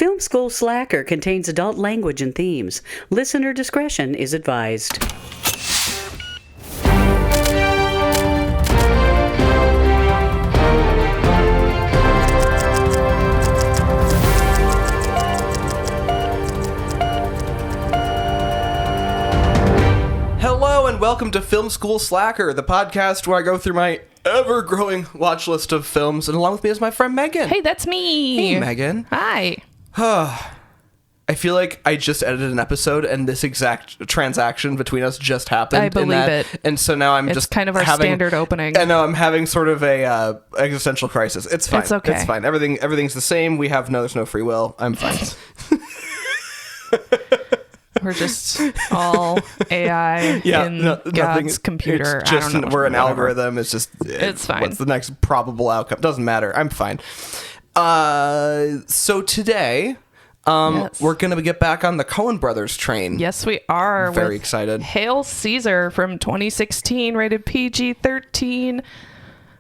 Film School Slacker contains adult language and themes. Listener discretion is advised. Hello and welcome to Film School Slacker, the podcast where I go through my ever-growing watch list of films, and along with me is my friend Megan. Hey, that's me. Hey, Megan. Hi. I feel like I just edited an episode and this exact transaction between us just happened. I believe it. And so now I'm It's just kind of our standard opening. I know, I'm having sort of a existential crisis. It's fine. It's okay. It's fine. Everything's the same. There's no free will. I'm fine. We're just all AI in God's computer. It's just, I don't know. we're an Whatever. algorithm. It's just... It's fine. What's the next probable outcome? Doesn't matter. I'm fine. So today... Yes. We're going to get back on the Coen brothers train. Yes, we are. Very with excited. Hail Caesar from 2016, rated PG-13,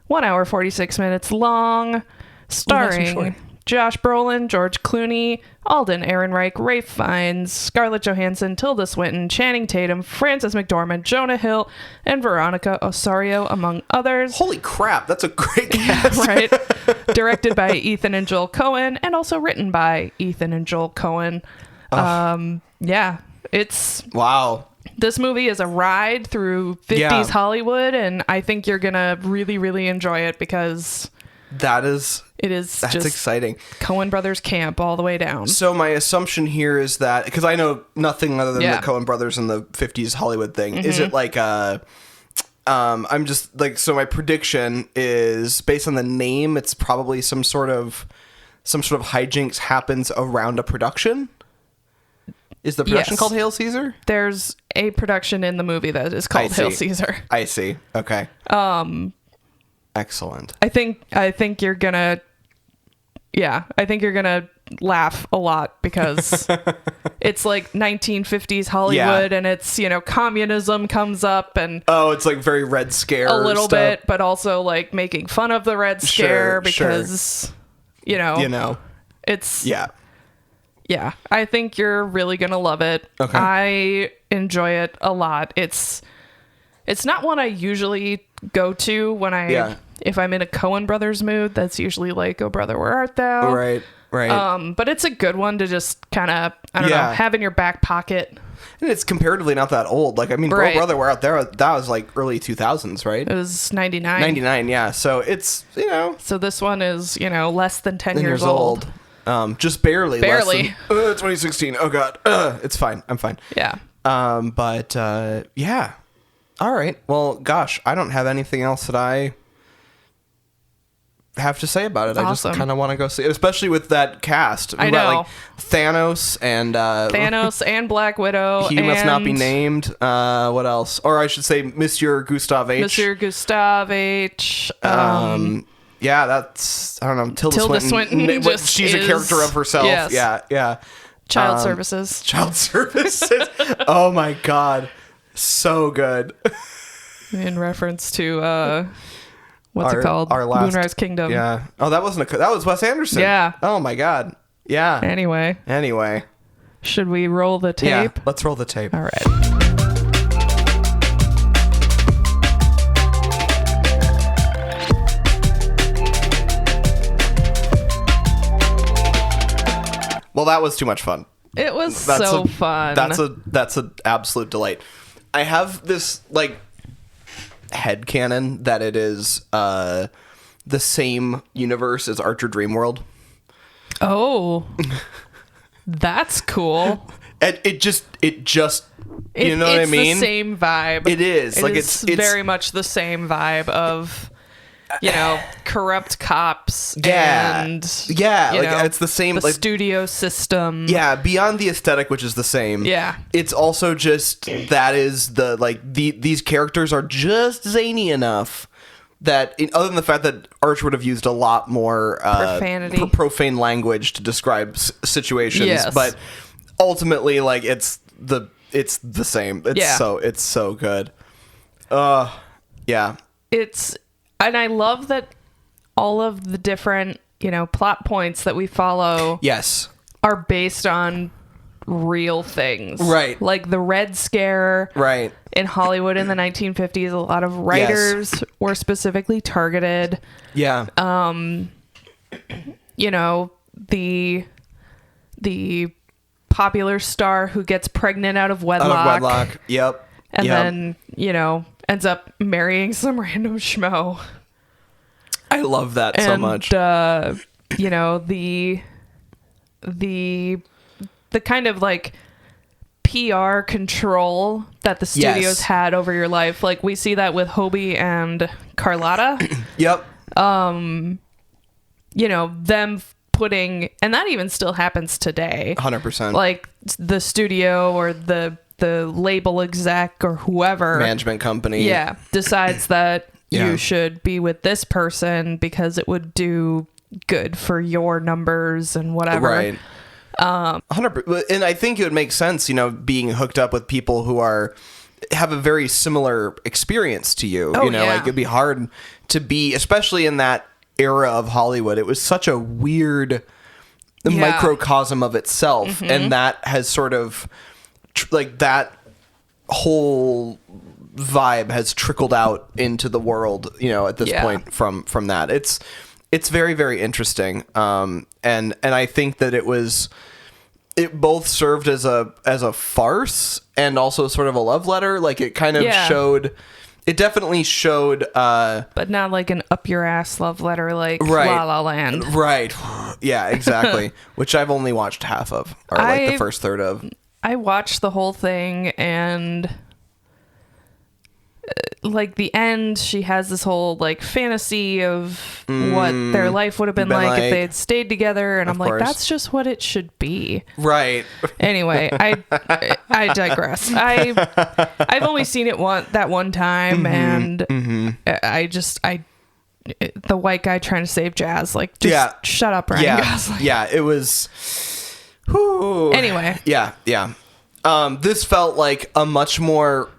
1 hour 46 minutes long, starring Josh Brolin, George Clooney, Alden Ehrenreich, Ralph Fiennes, Scarlett Johansson, Tilda Swinton, Channing Tatum, Frances McDormand, Jonah Hill, and Veronica Osorio, among others. Holy crap, that's a great cast. Right? Directed by Ethan and Joel Coen, and also written by Ethan and Joel Coen. Yeah, it's... Wow. This movie is a ride through 50s Hollywood, and I think you're gonna really, really enjoy it because... That's just exciting. Coen Brothers camp all the way down. So my assumption here is that, because I know nothing other than the Coen brothers and the 50s Hollywood thing, is it like I'm just like, so my prediction is based on the name, it's probably some sort of hijinks happens around a production. Is the production called Hail Caesar? There's a production in the movie that is called Hail Caesar. I see. Okay. Excellent. I think you're gonna laugh a lot because it's like 1950s Hollywood and it's, communism comes up and it's like very Red Scare a little stuff. bit, but also like making fun of the Red Scare because it's I think you're really gonna love it. Okay. I enjoy it a lot. It's not one I usually go to when if I'm in a Coen Brothers mood. That's usually like, Oh Brother, Where Art Thou? Right. But it's a good one to just kind of, I don't know, have in your back pocket. And it's comparatively not that old. Like, I mean, Bro Brother, Where Art Thou? That was like early 2000s, right? It was 99. 99, yeah. So it's, So this one is, less than 10 years old. Just barely. Barely. Less than, 2016. Oh, God. It's fine. I'm fine. Yeah. Yeah. All right. Well, gosh, I don't have anything else that I have to say about it. Awesome. I just kind of want to go see it, especially with that cast. I know. Like Thanos and Black Widow. He Must Not Be Named. What else? Or I should say Monsieur Gustave H. Monsieur Gustave H. Yeah, that's, I don't know, Tilda Swinton she's a character of herself. Yes. Yeah. Child Services. Oh my God. So good. In reference to what's it called? Our last Moonrise Kingdom. Yeah. Oh, that was Wes Anderson. Yeah. Oh my God. Yeah. Anyway. Should we roll the tape? Yeah, let's roll the tape. All right. Well, that was too much fun. It was so fun. That's an absolute delight. I have this like headcanon that it is the same universe as Archer Dreamworld. Oh, that's cool. It just you know what I mean? It's the same vibe. It is. It's very much the same vibe of corrupt cops and it's the same, the like, studio system. Yeah, beyond the aesthetic, which is the same. Yeah, it's also just that is the these characters are just zany enough that other than the fact that Arch would have used a lot more profanity, profane language to describe situations, but ultimately, like, it's the same. It's so good. Yeah. And I love that all of the different, plot points that we follow. Yes. are based on real things. Right. Like the Red Scare. Right. In Hollywood in the 1950s, a lot of writers were specifically targeted. Yeah. You know, the popular star who gets pregnant out of wedlock. Yep. And then, you know, ends up marrying some random schmo. I love that so much. You know, the kind of like PR control that the studios had over your life. Like we see that with Hobie and Carlotta. Yep. You know, them putting, and that even still happens today. 100%. Like the studio or the label exec or whoever. Management company. Yeah. Decides that you should be with this person because it would do good for your numbers and whatever. Right. 100%. And I think it would make sense, you know, being hooked up with people who have a very similar experience to you. You know, like it'd be hard to be, especially in that era of Hollywood. It was such a weird microcosm of itself. And that has sort of like that whole vibe has trickled out into the world, you know, at this point from that. It's very, very interesting. And I think that it both served as a farce and also sort of a love letter. Like it kind of it definitely showed, but not like an up your ass love letter, like La La Land. Right. Yeah, exactly. Which I've only watched half of, or like the first third of. I watched the whole thing, and like the end, she has this whole like fantasy of what their life would have been like if they had stayed together, and I'm like, that's just what it should be. Right. Anyway, I digress. I've only seen it that one time, and the white guy trying to save jazz, like just shut up, Ryan Gosling. Yeah, it was. Whew. Anyway. Yeah. This felt like a much more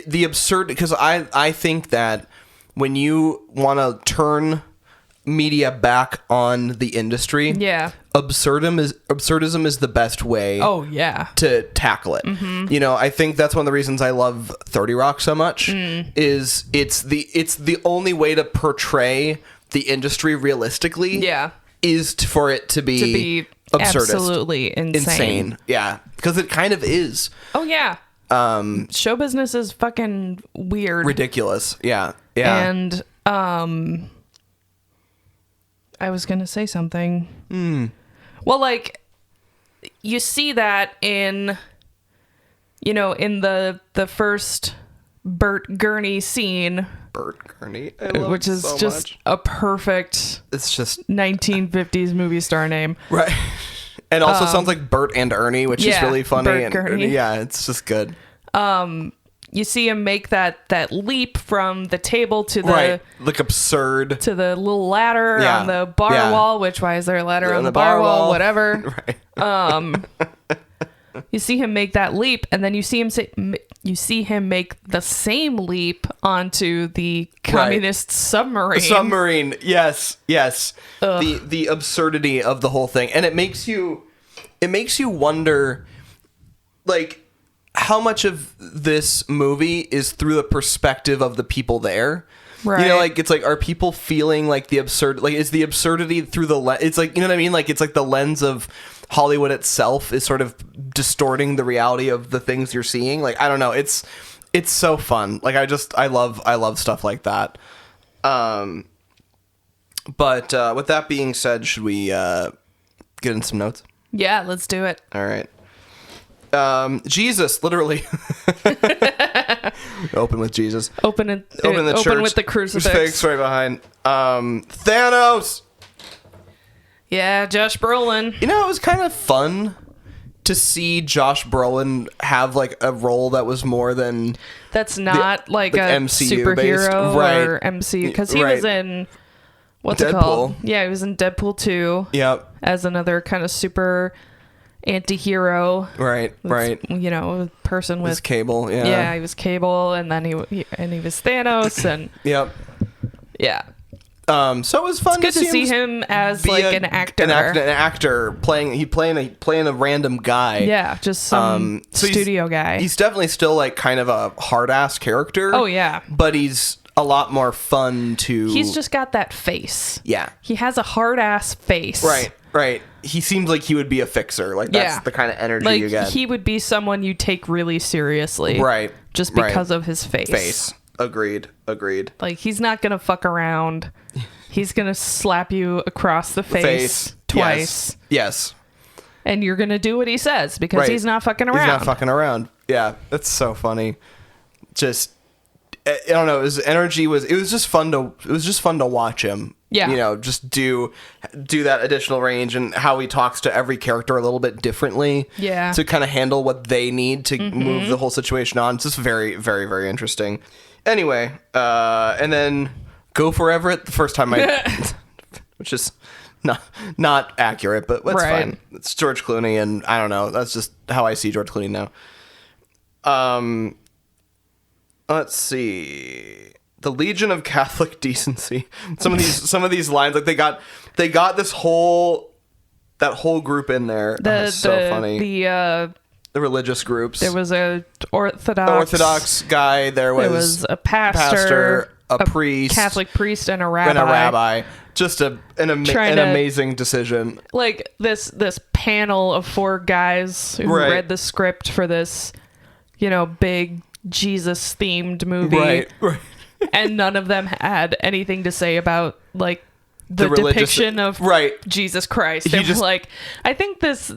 the absurd, because I think that when you want to turn media back on the industry, absurdism is the best way to tackle it. You know, I think that's one of the reasons I love 30 Rock so much is it's the only way to portray the industry realistically is for it to be absurdist. Absolutely insane. Yeah, because it kind of is. Oh yeah. Show business is fucking weird, ridiculous. Yeah. And I was gonna say something. Well, like you see that in the first Bert Gurney scene. Bert Gurney, which is so just much. A perfect. It's just 1950s movie star name, right? And also sounds like Bert and Ernie, which is really funny. Bert Gurney. Yeah, it's just good. You see him make that leap from the table to the like absurd to the little ladder on the bar wall. Which why is there a ladder on the bar wall? Whatever. Right. You see him make that leap, and then you see him make the same leap onto the communist submarine. Submarine, yes. The absurdity of the whole thing, and it makes you wonder, like, how much of this movie is through the perspective of the people there. Right. You know, like, it's like, are people feeling like the absurd, like, is the absurdity through the lens? It's like, you know what I mean? Like, it's like the lens of Hollywood itself is sort of distorting the reality of the things you're seeing. Like, I don't know. It's so fun. Like, I love stuff like that. But with that being said, should we get in some notes? Yeah, let's do it. All right. Jesus, literally. Open with Jesus. Open the church. Open with the crucifix right behind. Thanos. Yeah, Josh Brolin. You know, it was kind of fun to see Josh Brolin have like a role that was more than that's not like a MCU superhero based. or MCU, because he was in what's it called? Yeah, he was in Deadpool 2. Yep. As another kind of super anti-hero. Right. You know, person with Cable. Yeah. Yeah, he was Cable, and then he was Thanos, and yep. Yeah. So it was fun. It's good to see him as like an actor. An actor playing a random guy. Yeah, just some studio guy. He's definitely still like kind of a hard ass character. Oh yeah, but he's a lot more fun to. He's just got that face. Yeah, he has a hard ass face. Right. He seems like he would be a fixer. Like that's the kind of energy you get. He would be someone you take really seriously. Right. Just because of his face. Agreed. Like he's not gonna fuck around. He's gonna slap you across the face twice. Yes. And you're gonna do what he says because he's not fucking around. Yeah, that's so funny. Just I don't know. His energy was. It was just fun to watch him. Yeah. Just do that additional range and how he talks to every character a little bit differently. Yeah. To kind of handle what they need to move the whole situation on. It's just very, very, very interesting. Anyway, and then Go for Everett the first time which is not accurate, but that's fine. It's George Clooney, and I don't know. That's just how I see George Clooney now. Let's see. The Legion of Catholic Decency. Some of these lines, like they got this whole group in there. So funny. The religious groups. There was a Orthodox guy. There was a pastor, a priest, Catholic priest, and a rabbi. Just an amazing decision. Like this panel of 4 guys who read the script for this, big Jesus themed movie. Right. And none of them had anything to say about like the depiction of Jesus Christ. They were like, I think this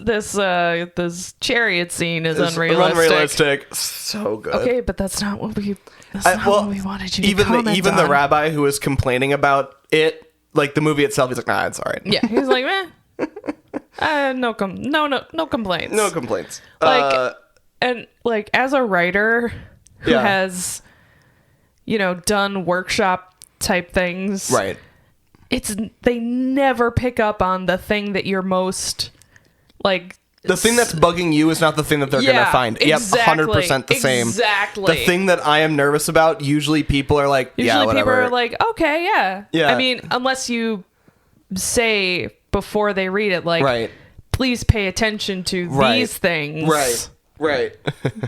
chariot scene is unrealistic. So good. Okay, but that's not what we wanted you to comment on. Even the rabbi who was complaining about it, like the movie itself, he's like, nah, it's all right. Yeah, he's like, no complaints. No complaints. And like as a writer who has done workshop type things, right, they never pick up on the thing that you're most like. The thing that's bugging you is not the thing that they're gonna find. Exactly, 100% the same. Exactly. The thing that I am nervous about, usually people are like, whatever. People are like, okay, yeah. I mean, unless you say before they read it, like, please pay attention to these things, right,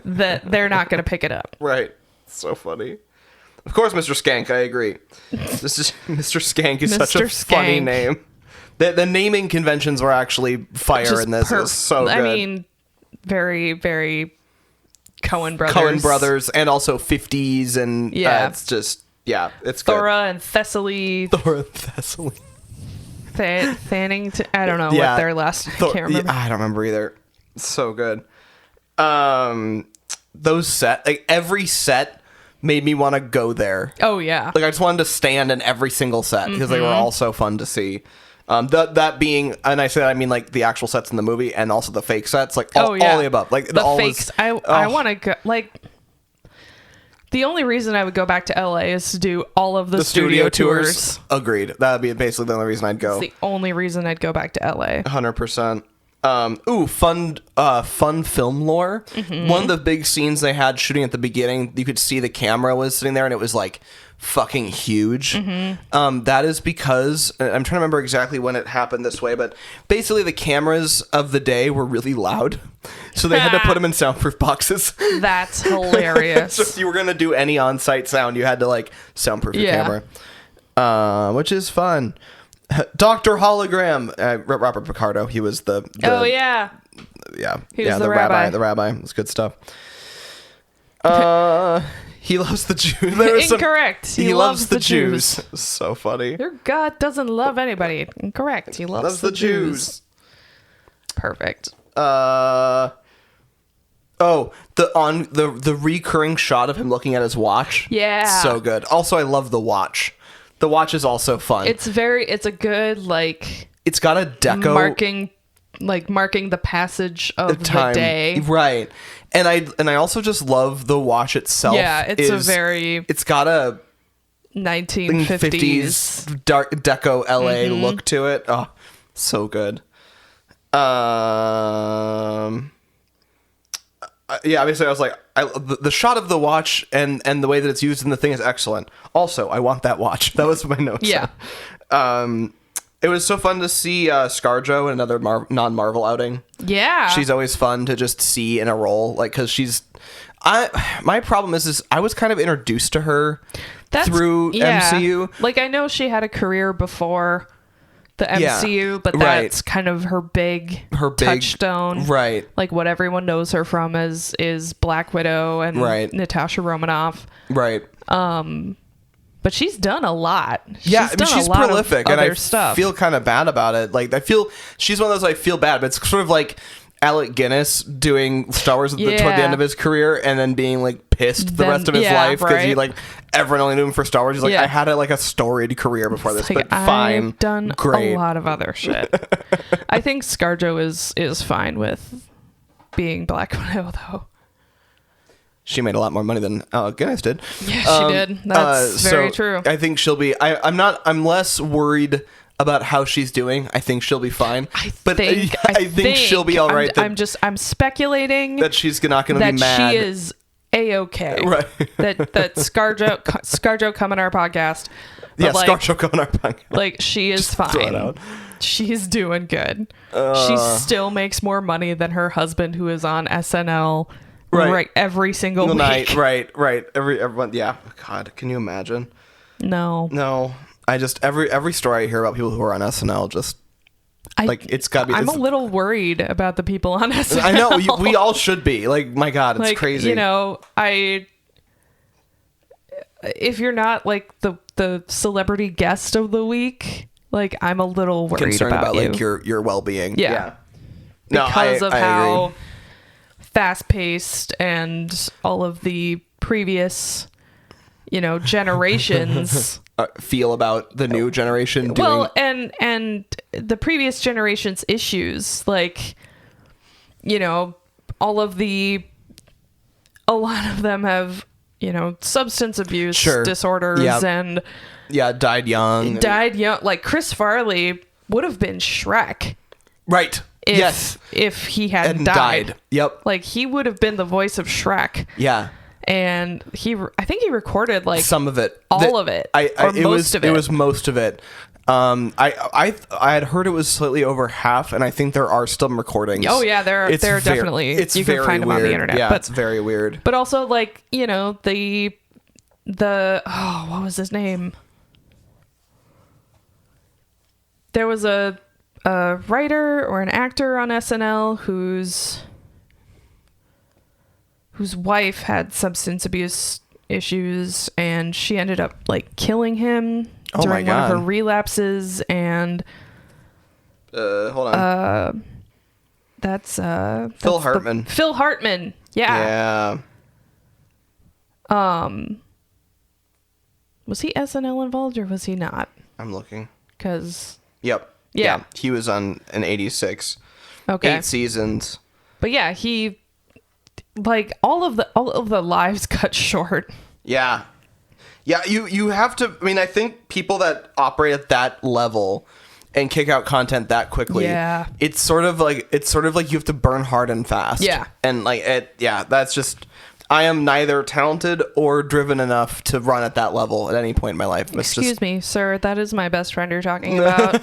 that they're not gonna pick it up. Right. So funny. Of course, Mr. Skank, I agree. This is Mr. Skank is such a funny name. The naming conventions were actually fire in this. It was so good. I mean, very, very Coen brothers. Coen brothers, and also 50s, and it's just, it's good. Thora and Thessaly. Fanning, I don't know what their last, I can't remember. I don't remember either. So good. Those every set made me want to go there. Oh yeah. Like I just wanted to stand in every single set because they were all so fun to see. That being, and I say that I mean like the actual sets in the movie and also the fake sets, like all the above. Like the fakes. I want to go. Like the only reason I would go back to LA is to do all of the studio tours. Agreed. That would be basically the only reason I'd go. It's the only reason I'd go back to LA. 100%. Fun film lore. One of the big scenes they had shooting at the beginning, you could see the camera was sitting there and it was like fucking huge. That is because I'm trying to remember exactly when it happened this way, but basically the cameras of the day were really loud, so they had to put them in soundproof boxes. That's hilarious. So if you were gonna do any on-site sound, you had to like soundproof your camera, which is fun. Dr. Hologram, Robert Picardo. He was the he was the rabbi. The rabbi. It's good stuff. He loves the Jews. Incorrect. He loves the Jews. So funny. Your God doesn't love anybody. Incorrect. He loves the Jews. Perfect. The recurring shot of him looking at his watch. Yeah. So good. Also, I love the watch. The watch is also fun. It's a good like. It's got a deco marking the passage of time. The day. Right. And I also just love the watch itself. Yeah, it's got a 1950s dark deco LA look to it. Oh, so good. Yeah, obviously I was like, the shot of the watch and the way that it's used in the thing is excellent. Also, I want that watch. That was my notes. Yeah. It was so fun to see ScarJo in another non-Marvel outing. Yeah. She's always fun to just see in a role, like, because she's... my problem is I was kind of introduced to her through MCU. Like, I know she had a career before the MCU, but that's kind of her big touchstone. Right. Like, what everyone knows her from is Black Widow and Natasha Romanoff. Right. But she's done a lot. She's prolific, and I feel kind of bad about it. Like, I feel she's one of those I feel bad, but it's sort of like Alec Guinness doing Star Wars toward the end of his career, and then being like pissed the rest of his life because he like everyone only knew him for Star Wars. He's like, I had a storied career before this, but fine, I've done great. A lot of other shit. I think ScarJo is fine with being Black Widow, though. She made a lot more money than Guinness did. Yeah, she did. That's very true. I think she'll be. I'm less worried about how she's doing. I think she'll be fine. I think she'll be all right. I'm speculating that she's not going to be mad. That she is A-okay. Right. that ScarJo come on our podcast. ScarJo come on our podcast. Like, she is fine. She's doing good. She still makes more money than her husband, who is on SNL. Right, every single night. week. Right. Everyone. Yeah. God, can you imagine? No. I just every story I hear about people who are on SNL it's got to be. I'm a little worried about the people on SNL. I know we all should be. Like, my God, it's crazy. You know, if you're not like the celebrity guest of the week, like, I'm a little worried concerned about you. like your well-being. Yeah. Because of how fast-paced and all of the previous, generations feel about the new generation doing... Well, and the previous generation's issues, like, a lot of them have, substance abuse disorders and died young. Like, Chris Farley would have been Shrek. Right. If he had died. Yep. Like, he would have been the voice of Shrek. Yeah. And I think he recorded like some of it, all of it, most of it. It was most of it. I had heard it was slightly over half, and I think there are still recordings. Oh yeah, there definitely. You can find them on the internet. Yeah, it's very weird. But also, like, the what was his name? There was a writer or an actor on SNL whose wife had substance abuse issues, and she ended up like killing him during one of her relapses. And hold on, that's Phil Hartman. Phil Hartman, yeah. Was he SNL involved or was he not? I'm looking. Yeah, he was on an 86. Okay, 8 seasons. But yeah, he. Like, all of the lives cut short. Yeah. You have to. I mean, I think people that operate at that level and kick out content that quickly. Yeah. It's sort of like you have to burn hard and fast. Yeah. And like it. Yeah. That's just. I am neither talented or driven enough to run at that level at any point in my life. Excuse me, sir. That is my best friend you're talking about.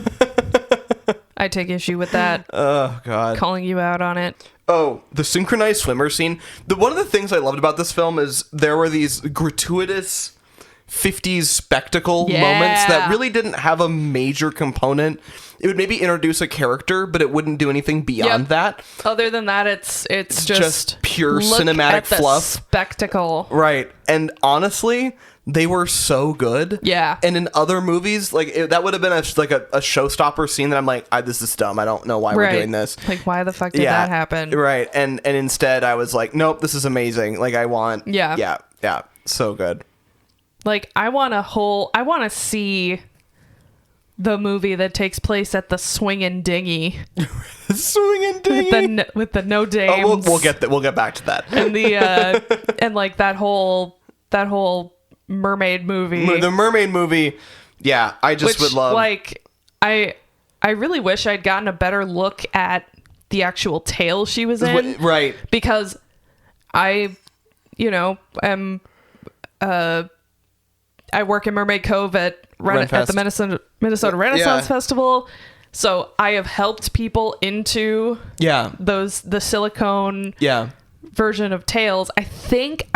I take issue with that. Oh, God. Calling you out on it. Oh, the synchronized swimmer scene. One of the things I loved about this film is there were these gratuitous 50s spectacle moments that really didn't have a major component. It would maybe introduce a character, but it wouldn't do anything beyond that. Other than that, it's just pure cinematic fluff. Spectacle. Right. And honestly, they were so good. Yeah. And in other movies, like that would have been a showstopper scene that I'm like, this is dumb. I don't know why we're doing this. Like, why the fuck did that happen? Right. And instead I was like, nope, this is amazing. Like, I want. Yeah. So good. Like, I want to see the movie that takes place at the Swingin Dingy. Swingin Dingy with the no dames. We'll get back to that. And the and like that whole mermaid movie. The mermaid movie. Yeah, I just would love. Like, I really wish I'd gotten a better look at the actual tale she was in. Right. Because I, am I work in Mermaid Cove at the Minnesota Renaissance Festival. So I have helped people into the silicone version of tails. I think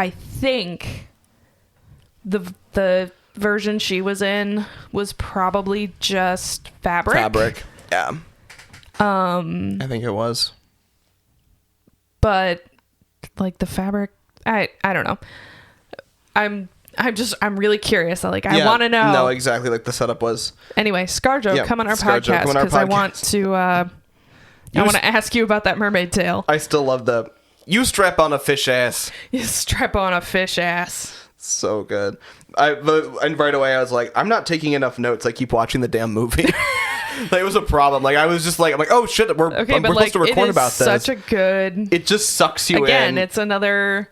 the version she was in was probably just fabric. Yeah. I think it was. But like the fabric, I don't know. I'm really curious. I want to know. No, exactly like the setup was. Anyway, ScarJo, come on our podcast because I want to. I want to ask you about that mermaid tail. I still love the. You strap on a fish ass. You strap on a fish ass. So good. And right away I was like, I'm not taking enough notes. I keep watching the damn movie. Like, it was a problem. Like I was just like, I'm like, oh shit, we're supposed to record about this. Such a good. It just sucks you in. Again, it's another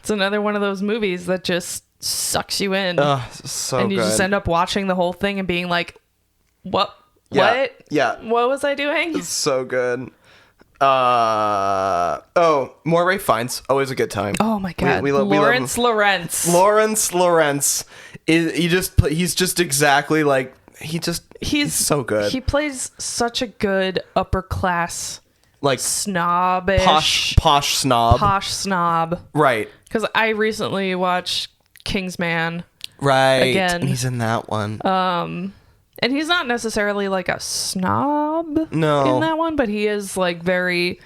one of those movies that just sucks you in. So and you good. just end up watching the whole thing and being like, what? Yeah. What? Yeah. What was I doing? It's so good. More Ray Fiennes, always a good time. Oh my god, we love Lawrence Lawrence. He's just exactly like he's so good. He plays such a good upper class, like snobbish, posh snob. Right. Because I recently watched Kingsman. Right. Again, and he's in that one. And he's not necessarily like a snob in that one, but he is like very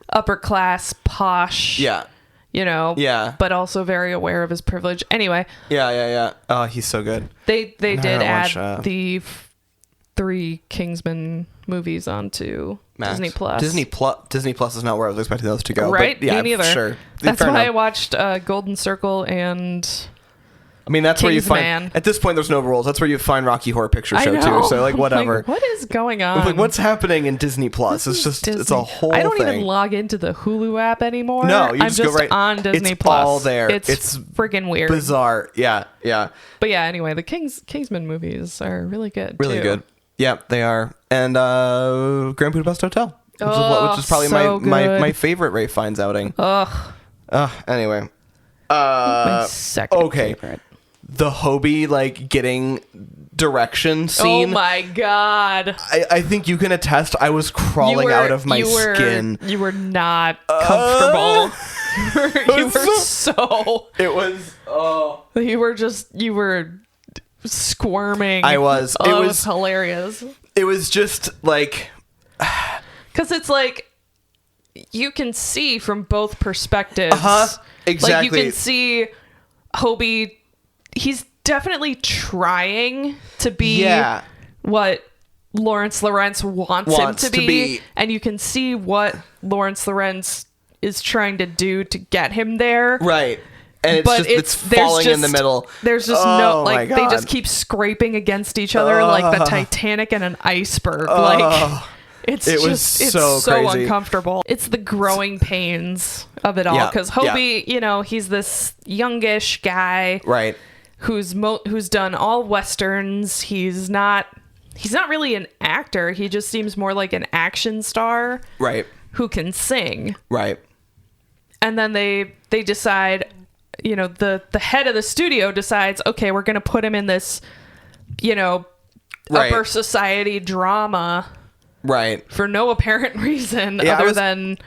upper class, posh. Yeah. Yeah. But also very aware of his privilege. Anyway. Yeah. Oh, he's so good. They did add the 3 Kingsman movies onto Max. Disney Plus. Disney Plus is not where I was expecting those to go. Right? But yeah, me neither. Sure. That's why I watched Golden Circle and... I mean, that's where you find... Man. At this point, there's no rules. That's where you find Rocky Horror Picture Show, too. So, like, whatever. Like, what is going on? Like, what's happening in Disney Plus? It's just... Disney. It's a whole thing. I don't even log into the Hulu app anymore. No, you I'm just go right... on Disney it's Plus. All there. It's freaking weird. Bizarre. Yeah. But yeah, anyway, the Kingsman movies are really good, Really good. Yeah, they are. And Grand Budapest Hotel. Which is probably my favorite Ray Fiennes outing. Ugh. Anyway. My second favorite. The Hobie, like, getting direction scene. Oh my god. I think you can attest I was crawling out of my skin. You were not comfortable. You were squirming. I was. It was hilarious. It was just like... Because it's like, you can see from both perspectives. Exactly. Like, you can see Hobie... He's definitely trying to be what Lawrence Lawrence wants him to be. And you can see what Lawrence Lawrence is trying to do to get him there. Right. And it's falling in the middle. There's just they just keep scraping against each other like the Titanic and an iceberg. It's so crazy. Uncomfortable. It's the growing pains of it all. Because Hobie, he's this youngish guy. Right. Who's done all westerns. He's not really an actor. He just seems more like an action star, right? Who can sing, right? And then they decide, the head of the studio decides, okay, we're gonna put him in this, upper society drama, right? For no apparent reason other than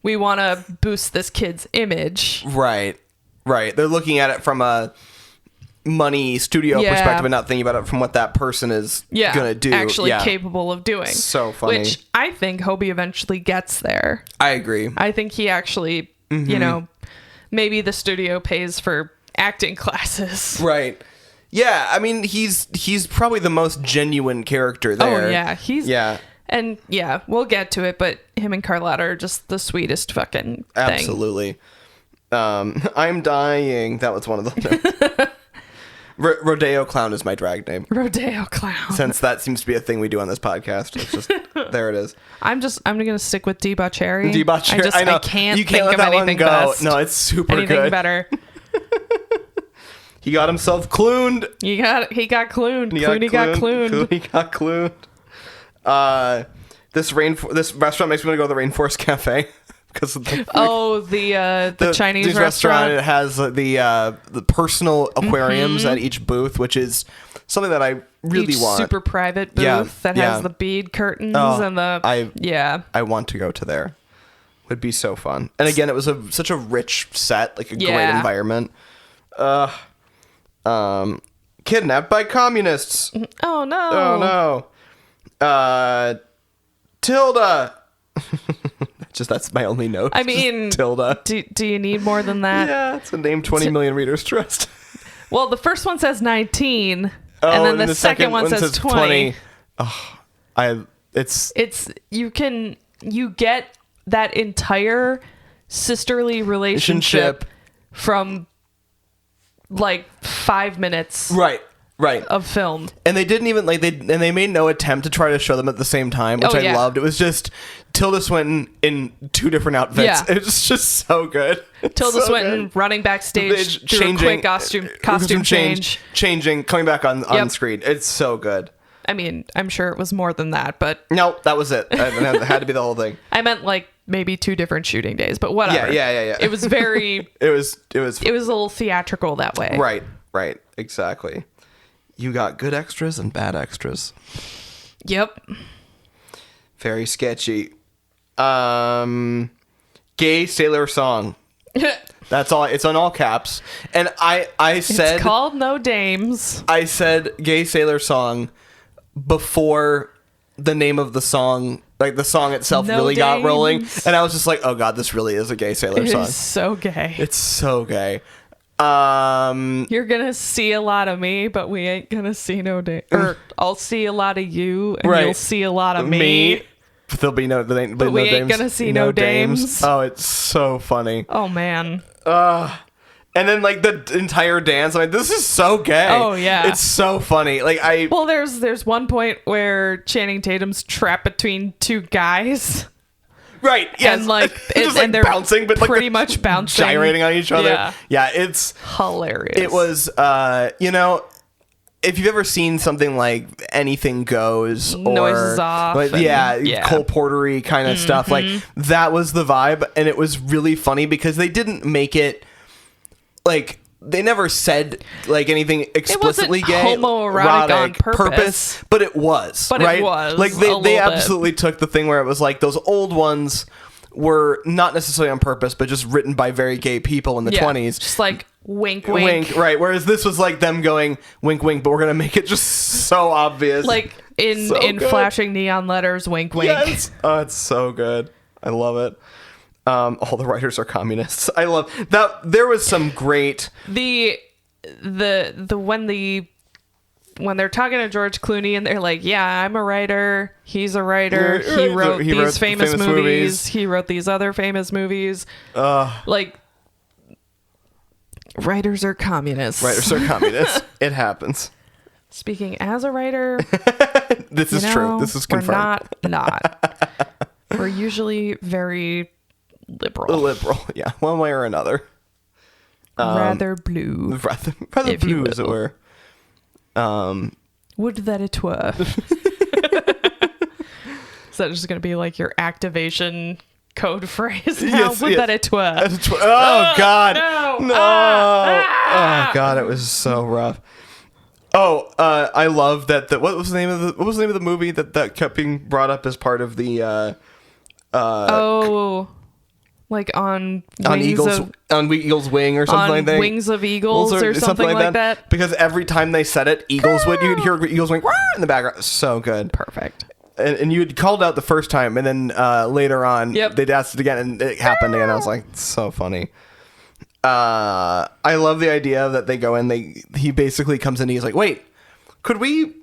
we want to boost this kid's image, right? They're looking at it from a money studio perspective and not thinking about it from what that person is gonna do, actually capable of doing. So funny. Which I think Hobie eventually gets there. I agree. I think he actually, maybe the studio pays for acting classes. Right. Yeah. I mean, he's probably the most genuine character there. Oh yeah, and we'll get to it. But him and Carlotta are just the sweetest fucking thing. Absolutely. I'm dying. That was one of them. Rodeo Clown is my drag name. Rodeo Clown. Since that seems to be a thing we do on this podcast. It's just, there it is. I'm going to stick with Debauchery. Debauchery. I know. I can't you can't think let of that anything one go. best. No, it's super anything good. better. He got himself clooned. He got clooned. Clooney got clooned. Clooney got clooned. This restaurant makes me want to go to the Rainforest Cafe. because of the Chinese restaurant. It has the personal aquariums at each booth, which is something that I really want. Super private booth that has the bead curtains and I want to go to there. Would be so fun. And again, it was such a rich set, like a great environment. Kidnapped by communists. Oh no. Tilda. That's my only note. I mean, Tilda. Do you need more than that? Yeah, it's a name 20 million readers trust. Well, the first one says 19, and then the second one says 20. Oh, you get that entire sisterly relationship from like 5 minutes. Right. Of film. And they didn't even they made no attempt to try to show them at the same time, which I loved. It was just Tilda Swinton in 2 different outfits. Yeah. It's just so good. Tilda Swinton running backstage, doing a quick costume change. Changing, coming back on screen. It's so good. I mean, I'm sure it was more than that, but... No, that was it. It had to be the whole thing. I meant like maybe 2 different shooting days, but whatever. Yeah. It was very... It was a little theatrical that way. Right. Exactly. You got good extras and bad extras. Yep. Very sketchy. Gay sailor song. That's all. It's on all caps. And I said... It's called No Dames. I said gay sailor song before the name of the song, like the song itself really got rolling. And I was just like, oh God, this really is a gay sailor song. It's so gay. It's so gay. You're gonna see a lot of me, but we ain't gonna see no dames. Or I'll see a lot of you, and you'll see a lot of me. But there'll be no dames. But we ain't gonna see no dames. Oh, it's so funny. Oh man. And then like the entire dance, I'm like, this is so gay. Oh yeah. It's so funny. Well, there's one point where Channing Tatum's trapped between 2 guys. Right. Yes. And like, and they're bouncing, but pretty much bouncing, gyrating on each other. Yeah. It's hilarious. It was, if you've ever seen something like Anything Goes, or Noises Off, Cole Portery kind of stuff, like that was the vibe, and it was really funny because they didn't make it like. They never said like anything explicitly gay, homoerotic on purpose, but it was. Right? It was like they absolutely took the thing where it was like those old ones were not necessarily on purpose, but just written by very gay people in the 20s. Just like wink, wink, right? Whereas this was like them going wink, wink, but we're gonna make it just so obvious, like in flashing neon letters, wink, wink. Yes. Oh, it's so good. I love it. All the writers are communists. I love that. There was some great when they're talking to George Clooney and they're like, yeah, I'm a writer, he's a writer, he wrote these famous movies, he wrote these other famous movies. Like, writers are communists. It happens. Speaking as a writer, this is true. This is confirmed. We're not. We're usually very liberal, yeah, one way or another. Rather blue, rather blue, as it were. Would that it were. Is that just going to be like your activation code phrase now? Yes, Would that it were. Oh God, no! Ah! Oh God, it was so rough. Oh, I love that. What was the name of the movie that kept being brought up as part of the? Like on Eagle's Wing or something like that. Wings of Eagles or something like that. Because every time they said it, you'd hear Eagles Wing in the background. So good. Perfect. And you had called out the first time, and then later on, they'd asked it again, and it happened again. I was like, so funny. I love the idea that they go in. He basically comes in. And he's like, wait, could we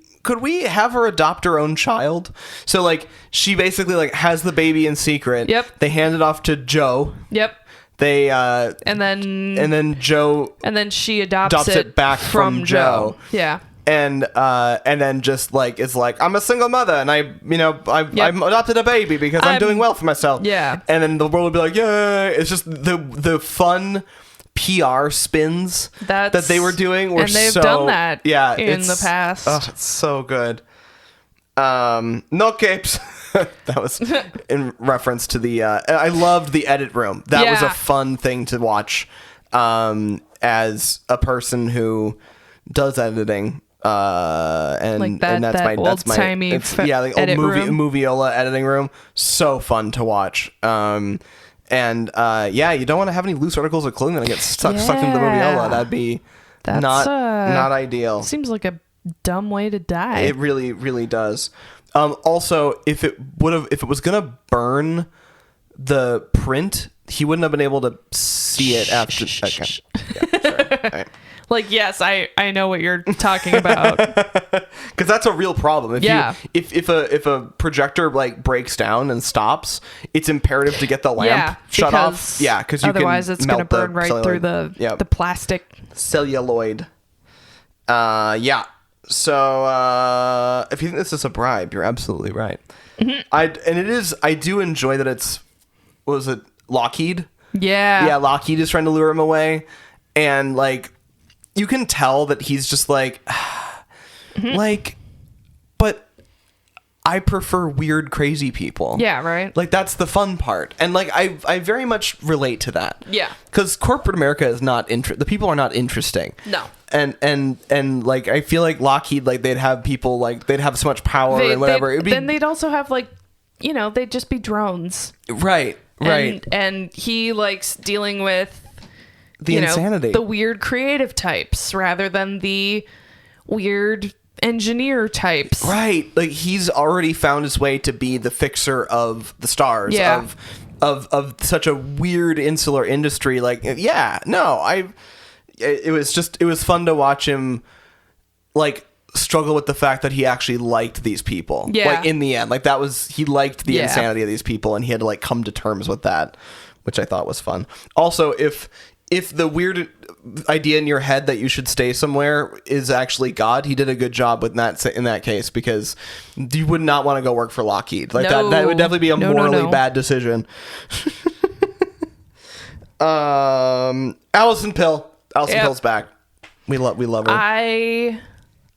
have her adopt her own child? So like she basically like has the baby in secret. Yep. They hand it off to Joe. Yep. They and then she adopts it back from Joe. Yeah. And then just like is like, I'm a single mother and I adopted a baby because I'm doing well for myself. Yeah. And then the world would be like, yeah. It's just the fun PR spins that they were doing were, and they've done that in the past. Oh, it's so good. No capes. That was in reference to the I loved the edit room. That was a fun thing to watch as a person who does editing. And like that, and that's that my old-timey like old movieola editing room. So fun to watch. You don't want to have any loose articles of clothing that get sucked into the movieola. That'd be not ideal. Seems like a dumb way to die. It really, really does. Also, if it was gonna burn the print, he wouldn't have been able to see it after. Okay. Yeah, sorry. All right. Like, yes, I know what you're talking about. Because that's a real problem. If a projector like breaks down and stops, it's imperative to get the lamp shut off. Yeah, because otherwise it's going to burn right through the plastic celluloid. So if you think this is a bribe, you're absolutely right. Mm-hmm. I do enjoy that it's, what was it, Lockheed? Yeah, Lockheed is trying to lure him away, and like, you can tell that he's just like, like, but I prefer weird, crazy people. Yeah, right. Like, that's the fun part. And like, I very much relate to that. Yeah. Because corporate America is not the people are not interesting. No. And like, I feel like Lockheed, like, they'd have people, like, they'd have so much power and whatever. Then they'd also have, like, they'd just be drones. Right. And he likes dealing with the insanity, the weird creative types rather than the weird engineer types. Right. Like, he's already found his way to be the fixer of the stars of such a weird insular industry. Like, it was fun to watch him like struggle with the fact that he actually liked these people. Yeah. Like, in the end, like, he liked the insanity of these people, and he had to like come to terms with that, which I thought was fun. Also, if the weird idea in your head that you should stay somewhere is actually God, he did a good job with that in that case, because you would not want to go work for Lockheed. Like, that would definitely be a morally bad decision. Allison Pill's back. We love her.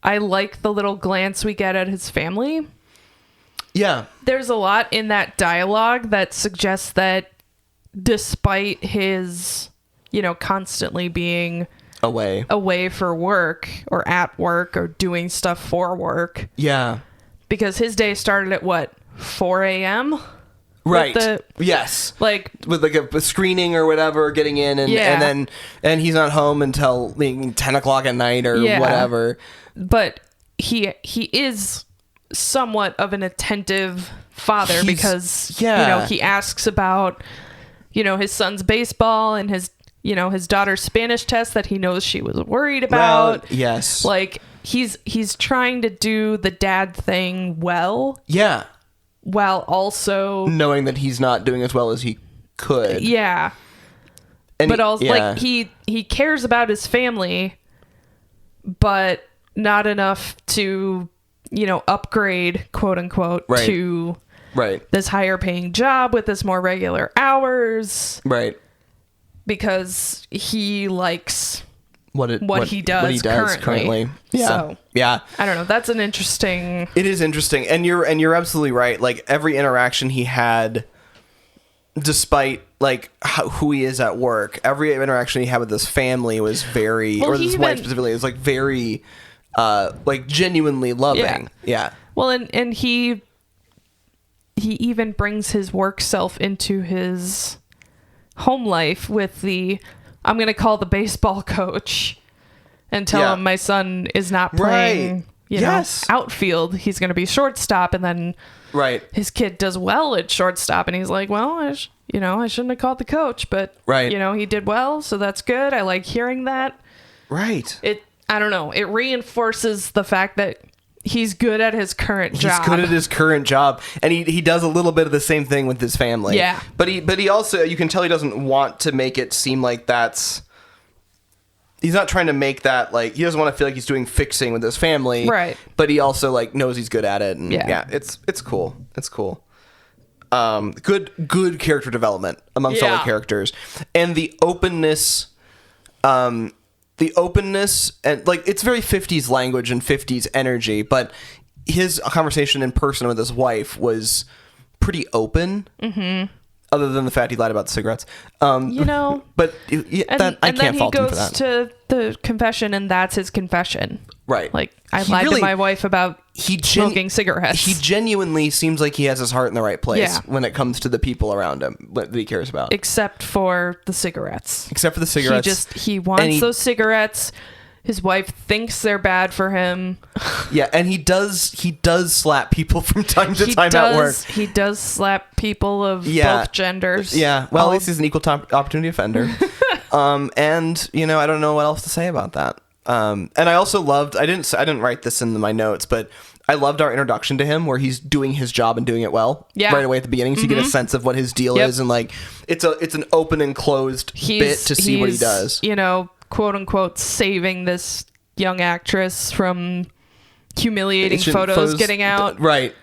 I like the little glance we get at his family. Yeah. There's a lot in that dialogue that suggests that despite his constantly being away for work or at work or doing stuff for work. Yeah. Because his day started at 4 a.m.? Right. Yes. Like, with like a screening or whatever, getting in and he's not home until 10 o'clock at night or whatever. But he is somewhat of an attentive father because he asks about his son's baseball and his daughter's Spanish test that he knows she was worried about. Well, yes. Like, he's trying to do the dad thing well. Yeah. While also knowing that he's not doing as well as he could. Yeah. But also, like, he cares about his family, but not enough to, upgrade, quote unquote, to this higher paying job with this more regular hours. Right. Because he likes what he does currently. Yeah. So, yeah. I don't know. That's an interesting. It is interesting. And you're absolutely right. Like, every interaction he had, despite like who he is at work, every interaction he had with his family was very, or his wife specifically, is like very, like, genuinely loving. Yeah. Well, and he even brings his work self into his home life with I'm going to call the baseball coach and tell him my son is not playing, outfield. He's going to be shortstop. And then his kid does well at shortstop. And he's like, well, I shouldn't have called the coach, but he did well. So that's good. I like hearing that. Right. I don't know. It reinforces the fact that he's good at his current job. He's good at his current job, and he does a little bit of the same thing with his family. Yeah. But he also, you can tell he doesn't want to make it seem like he's not trying to make that, like, he doesn't want to feel like he's doing fixing with his family. Right. But he also, like, knows he's good at it, and it's cool. It's cool. Good character development amongst all the characters, and the openness and, like, it's very 50s language and 50s energy, but his conversation in person with his wife was pretty open. Mm-hmm. Other than the fact he lied about the cigarettes. You know. But I can't fault him for that. And then he goes to the confession, and that's his confession. Right. Like, I lied to my wife about smoking cigarettes. He genuinely seems like he has his heart in the right place when it comes to the people around him that he cares about. Except for the cigarettes. He wants those cigarettes. His wife thinks they're bad for him. Yeah, and he does slap people from time to time at work. He does slap people of both genders. Yeah, well, at least he's an equal opportunity offender. And I don't know what else to say about that. And I also loved. I didn't write this in my notes, but I loved our introduction to him, where he's doing his job and doing it well. Yeah. Right away at the beginning, so you get a sense of what his deal is, and like it's an open and closed bit to see what he does. Quote unquote, saving this young actress from humiliating photos getting out. Right.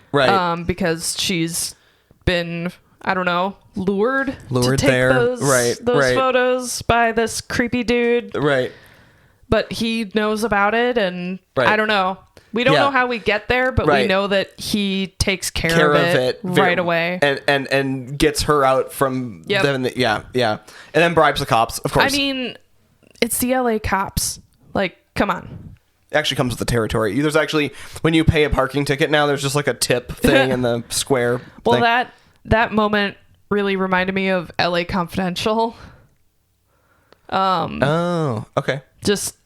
Because she's been, I don't know, lured to take there. those photos by this creepy dude. Right. But he knows about it, and I don't know. We don't know how we get there, but we know that he takes care of it right away. And gets her out from them. Yeah. And then bribes the cops, of course. I mean, it's the LA cops. Like, come on. It actually comes with the territory. There's actually, when you pay a parking ticket now, there's just like a tip thing in the square. Well, that moment really reminded me of LA Confidential. Oh, okay. Just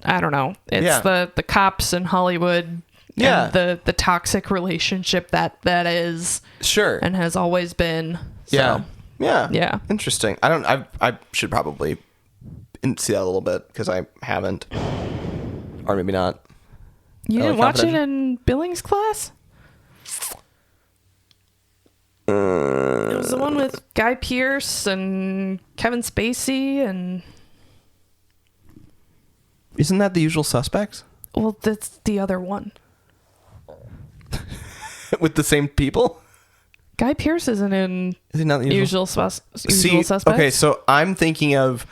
I don't know. It's the cops in Hollywood. Yeah. And the toxic relationship that is. Sure. And has always been. So. Yeah. Interesting. I should probably see that a little bit, because I haven't, or maybe not. You didn't watch it in Billings class? It was the one with Guy Pearce and Kevin Spacey, and isn't that The Usual Suspects? Well, that's the other one. With the same people? Guy Pearce isn't in Is he not the Usual Suspects? Okay, so I'm thinking of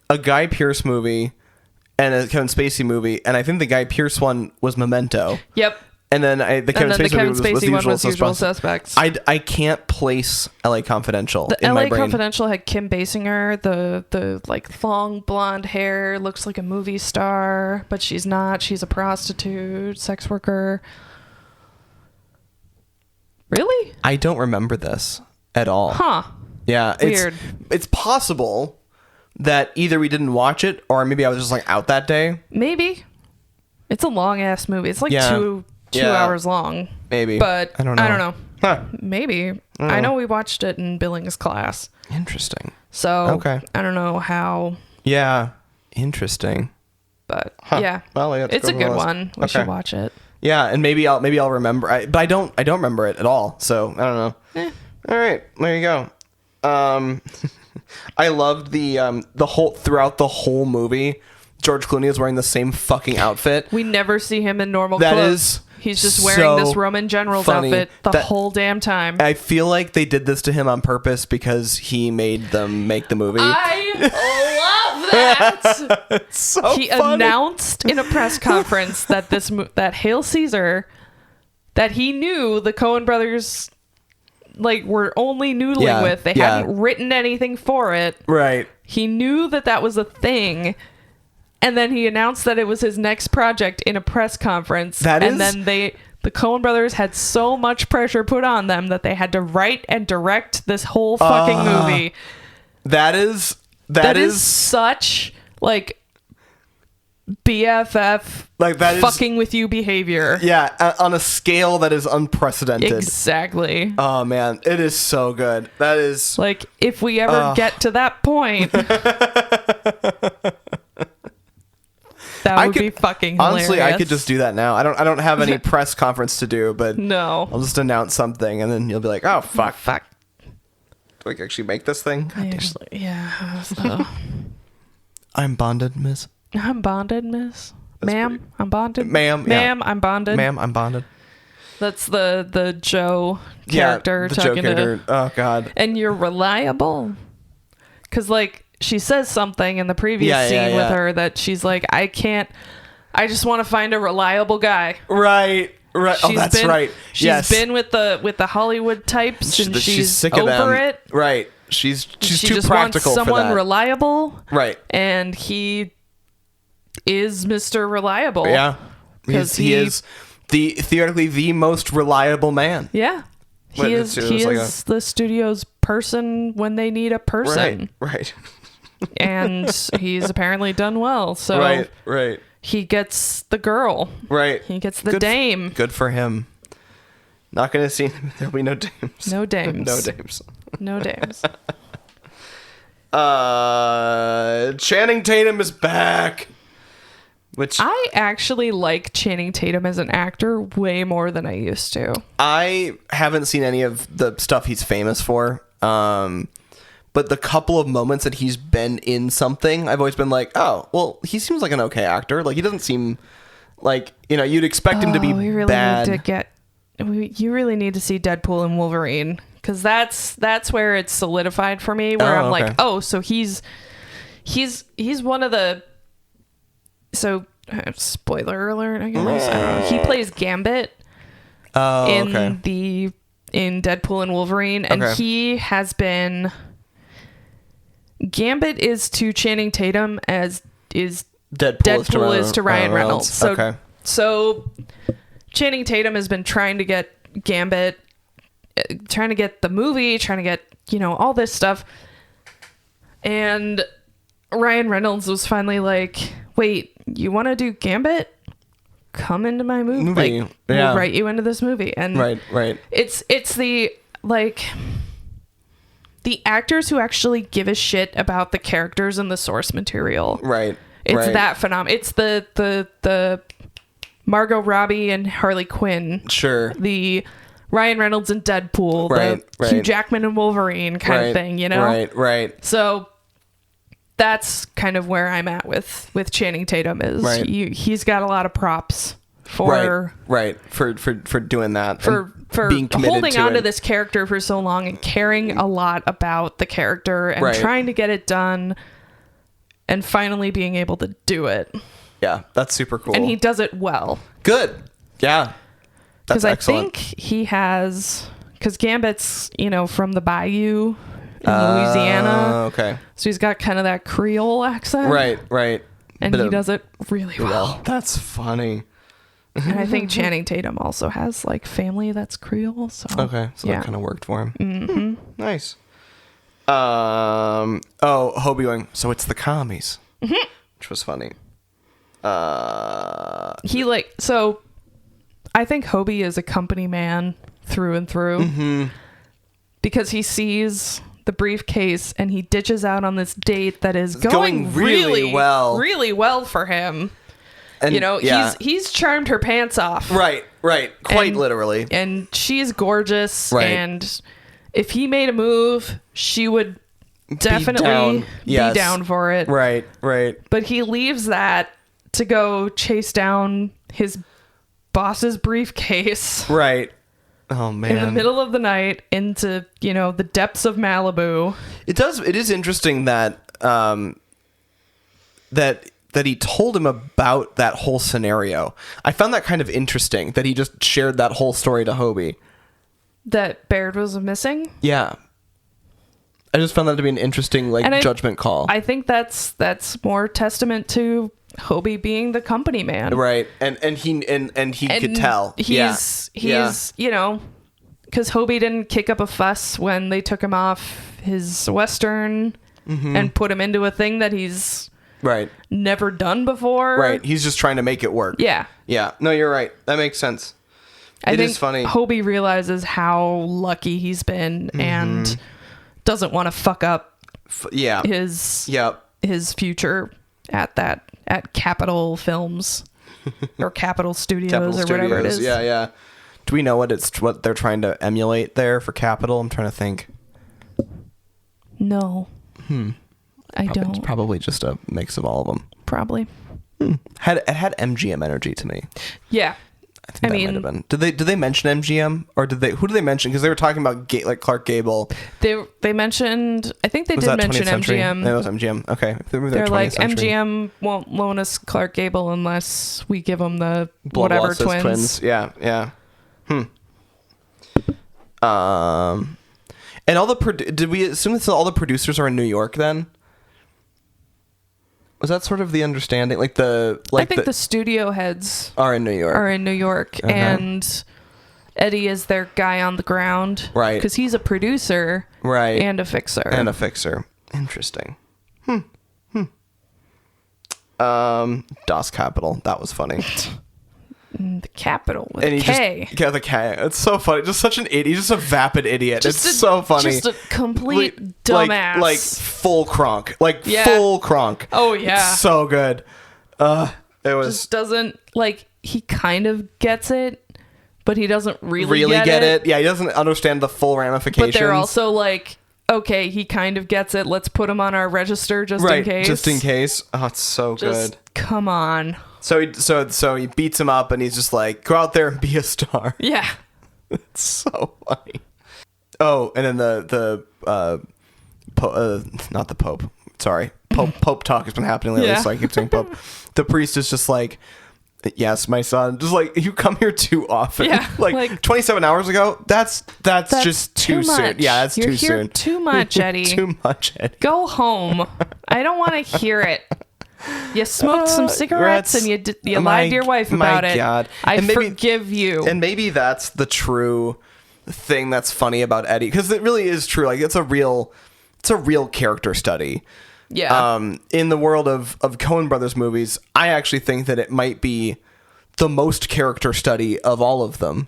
a Guy Pearce movie and a Kevin Spacey movie, and I think the Guy Pearce one was Memento. Yep. And then the Kevin Spacey one was The Usual Suspects. I can't place LA Confidential in my brain. LA Confidential had Kim Basinger, the like long blonde hair, looks like a movie star, but she's not. She's a prostitute, sex worker. Really? I don't remember this at all. Huh. Yeah. Weird. It's possible that either we didn't watch it, or maybe I was just like out that day. Maybe. It's a long ass movie. It's like two hours long. Maybe. But I don't know. Huh. Maybe. I know we watched it in Billings class. Interesting. So okay. I don't know how. Yeah. Interesting. But yeah. Well, it's a good one. We should watch it. Yeah, and maybe I'll remember. But I don't remember it at all. So I don't know. All right, there you go. I loved throughout the whole movie, George Clooney is wearing the same fucking outfit. We never see him in normal clothes. He's just wearing this Roman general's outfit the whole damn time. I feel like they did this to him on purpose because he made them make the movie. I love that. It's so he funny. Announced in a press conference that that Hail Caesar, that he knew the Coen brothers were only noodling with. They hadn't written anything for it. Right. He knew that was a thing. And then he announced that it was his next project in a press conference. Then the Coen brothers had so much pressure put on them that they had to write and direct this whole fucking movie. That is such BFF fucking with you behavior. Yeah, on a scale that is unprecedented. Exactly. Oh man, it is so good. That is if we ever get to that point. That would be fucking hilarious. Honestly, I could just do that now. I don't have any press conference to do, but no. I'll just announce something, and then you'll be like, "Oh fuck. Do I actually make this thing?" Yeah. So. I'm bonded, miss. I'm bonded, miss. Ma'am, I'm bonded. Ma'am, I'm bonded. Ma'am, I'm bonded. That's the Joe character talking to. Oh god. And you're reliable, because she says something in the previous scene with her that she's like, I just want to find a reliable guy. Right. Right. Oh, that's right. She's been with the Hollywood types, and she's sick over of them. it. Right. She's she too just practical wants someone for that. reliable. Right. And he is Mr. Reliable. Yeah. Because he is theoretically the most reliable man. Yeah. He is the studio's person when they need a person. Right. And he's apparently done well. So Right. he gets the girl. Right. He gets the dame. Good for him. Not going to see him. There'll be no dames. No dames. No dames. No dames. Channing Tatum is back. Which I actually like Channing Tatum as an actor way more than I used to. I haven't seen any of the stuff he's famous for. But the couple of moments that he's been in something, I've always been like, oh, well, he seems like an okay actor. Like, he doesn't seem like, you'd expect him to be bad. You really need to see Deadpool and Wolverine, because that's where it's solidified for me, where I'm like, oh, so he's one of the, so spoiler alert, I guess. I don't know. He plays Gambit in Deadpool and Wolverine, and he has been, Gambit is to Channing Tatum as is Deadpool is to Ryan Reynolds. So Channing Tatum has been trying to get Gambit, trying to get the movie, trying to get, all this stuff. And Ryan Reynolds was finally like, wait, you want to do Gambit? Come into my movie. We'll write you into this movie. And right. It's the, the actors who actually give a shit about the characters and the source material. Right. It's that phenomenon. It's the Margot Robbie and Harley Quinn. Sure. The Ryan Reynolds and Deadpool. The Hugh Jackman and Wolverine kind of thing, Right. So that's kind of where I'm at with Channing Tatum is he's got a lot of props for for doing that, for being committed holding on to this character for so long and caring a lot about the character and trying to get it done and finally being able to do it. Yeah, that's super cool. And he does it well. Good. Yeah. That's excellent. I think he has, because Gambit's, from the Bayou in Louisiana. Okay. So he's got kind of that Creole accent. Right. And he does it really well. That's funny. And I think Channing Tatum also has family that's Creole. So that kind of worked for him. Mm-hmm. Nice. Hobie going, so it's the commies, which was funny. So I think Hobie is a company man through and through, because he sees the briefcase and he ditches out on this date that is going really well for him. And he's charmed her pants off. Right. Quite literally. And she's gorgeous. Right. And if he made a move, she would definitely be down for it. Right. But he leaves that to go chase down his boss's briefcase. Right. Oh man. In the middle of the night into, the depths of Malibu. It is interesting that that he told him about that whole scenario. I found that kind of interesting that he just shared that whole story to Hobie. That Baird was missing? Yeah. I just found that to be an interesting judgment call. I think that's more testament to Hobie being the company man. Right. And he could tell. He's because Hobie didn't kick up a fuss when they took him off his Western and put him into a thing that he's never done before. Right. He's just trying to make it work. Yeah. Yeah. No, you're right. That makes sense. It is funny. Hobie realizes how lucky he's been and doesn't want to fuck up his future at Capitol Films or Capitol Studios or whatever it is. Yeah. Do we know what they're trying to emulate there for Capitol? I'm trying to think. No. I don't. It's probably just a mix of all of them. Probably. It had MGM energy to me. Yeah. I think that might have been. Did they mention MGM, or who did they mention? Because they were talking about like Clark Gable. They mentioned. I think they did mention MGM. It was MGM. Okay, they're like MGM won't loan us Clark Gable unless we give them the Blood whatever twins. Yeah. And did we assume that all the producers are in New York then? Was that sort of the understanding? I think the studio heads are in New York. And Eddie is their guy on the ground, right? Because he's a producer, right, and a fixer. Interesting. Das Kapital. That was funny. The capital with a K. The K. It's so funny. Just such an idiot. He's just a vapid idiot. It's so funny. Just a complete dumbass. Like full cronk. Full cronk. Oh yeah. It's so good. It was just doesn't he kind of gets it, but he doesn't really get it. Yeah, he doesn't understand the full ramifications. But they're also like, okay, he kind of gets it. Let's put him on our register just in case. Just in case. Oh, it's so good. Come on. So he beats him up, and he's just like, go out there and be a star. Yeah. It's so funny. Oh, and then not the Pope. Sorry. Pope talk has been happening lately, so I keep saying Pope. The priest is just like, yes, my son. Just like, you come here too often. Yeah. Like 27 hours ago, that's just too soon. Yeah, that's You're too here soon. Too much, Eddie. Too much, Eddie. Go home. I don't want to hear it. You smoked some cigarettes and you lied to your wife about it. God. I forgive you. And maybe that's the true thing that's funny about Eddie, because it really is true. Like, it's a real character study. Yeah. In the world of Coen Brothers movies, I actually think that it might be the most character study of all of them.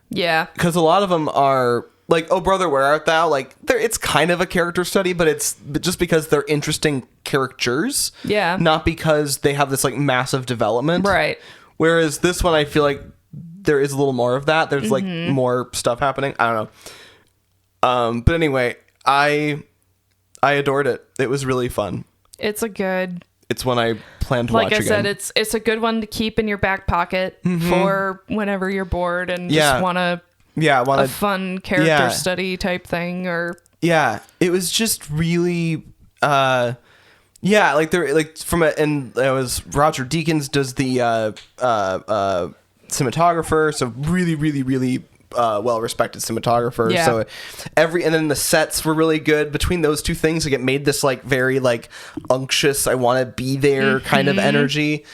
Yeah. Because a lot of them are like, oh brother, where art thou? Like, it's kind of a character study, but it's just because they're interesting characters. Yeah. Not because they have this like massive development. Right. Whereas this one, I feel like there is a little more of that. There's like more stuff happening. I don't know. But anyway, I adored it. It was really fun. It's one I plan to watch again. Like I said, it's a good one to keep in your back pocket for whenever you're bored and just want to a fun character study type thing. Or it was just really like there, like from and it was Roger Deakins does the cinematographer, so really well respected cinematographer. So and then the sets were really good. Between those two things, like, it made this like very like unctuous, I want to be there kind of energy.